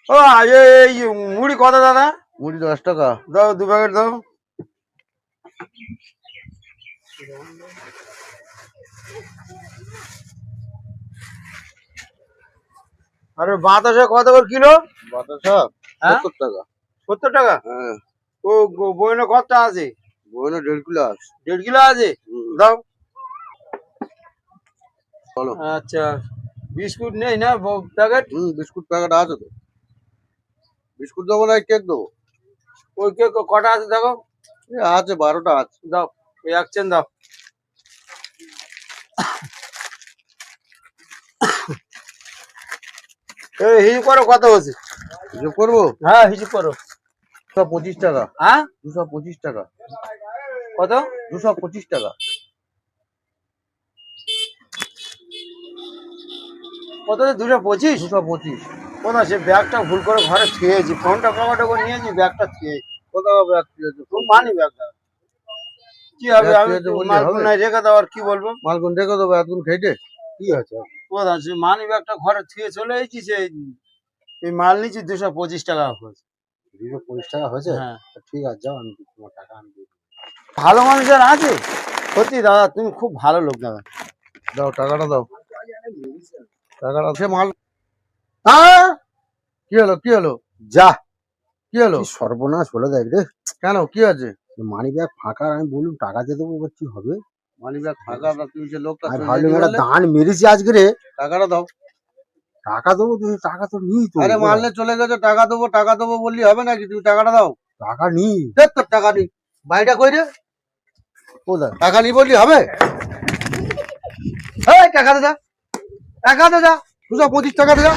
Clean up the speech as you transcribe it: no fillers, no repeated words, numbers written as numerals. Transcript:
ও এই মুড়ি কত দাদা? মুড়ি 10 টাকা। দাও 2 প্যাকেট দাও। আরে বাতাসা কত করে কিলো? বাতাসা হ্যাঁ 70 টাকা। 70 টাকা? হ্যাঁ। ও বইনে কতটা আছে? বইনে 1.5 কিলো আছে। 1.5 কিলো আছে? দাও। চলো। আচ্ছা, বিস্কুট নেই না প্যাকেট? বিস্কুট প্যাকেট আছে তো। বিস্কুট দেবো না কেক দেবো? ওই কেক কটা আছে দেখো? আছে 12টা আছে। দাও, ওই এক চেন দাও। এই হিসাব করো কত হচ্ছে? হিসেব করবো? হ্যাঁ হিসাব করো। 225 টাকা। হ্যাঁ 225 টাকা। কত? 225 টাকা। কত? 225? 225। কোথা সে ব্যাগটা ভুল করে ঘরে থুয়েছি, ফোনটা পকেটে করে নিয়েছি, ব্যাগটা থুয়েছি। কোথাও ব্যাগ দিয়েছে? খুব মানি ব্যাগটা। কি হবে, আমি মালগুনায় রেখে দাও, আর কি বলবো? মালগুন রেখে দেবো এতক্ষণ খেটে। কি আছে? কোথা সে মানি ব্যাগটা ঘরে থুয়ে চলে এসেছি, সেই এই মাল নিচ্ছি 225 টাকা হয়েছে। 225 টাকা হয়েছে? হ্যাঁ ঠিক আছে, যাও আমি তোমার টাকা আমি দিই। ভালো মানুষ আর আছে? সত্যি দাদা তুমি খুব ভালো লোক দাদা। দাও টাকাটা দাও। টাকাটা সে মাল। হ্যাঁ কি হলো কি হলো? যা, কি হলো? সর্বনাশ হলো দেখ রে। কেন কি আছে? মানি ব্যাগ ফাঁকা, আমি বললাম টাকা দিয়ে দেবো, এবার কি হবে? মানি ব্যাগ ফাঁকা, তুমি যে লোকটা আমি ভাবলাম একটা দান মেরেছি আজকে রে। টাকাটা দাও। টাকা দেবো, তুমি টাকা তো নিই তো। আরে মাল নিয়ে চলে গেছে, টাকা দেবো বললি হবে নাকি? তুমি টাকাটা দাও। টাকা নিই। তোর টাকা নেই, বাড়িটা কই রে? কোথায়? টাকা নি বললি হবে? এই টাকা দে যা, টাকা দে যা, 225 টাকা দে যা।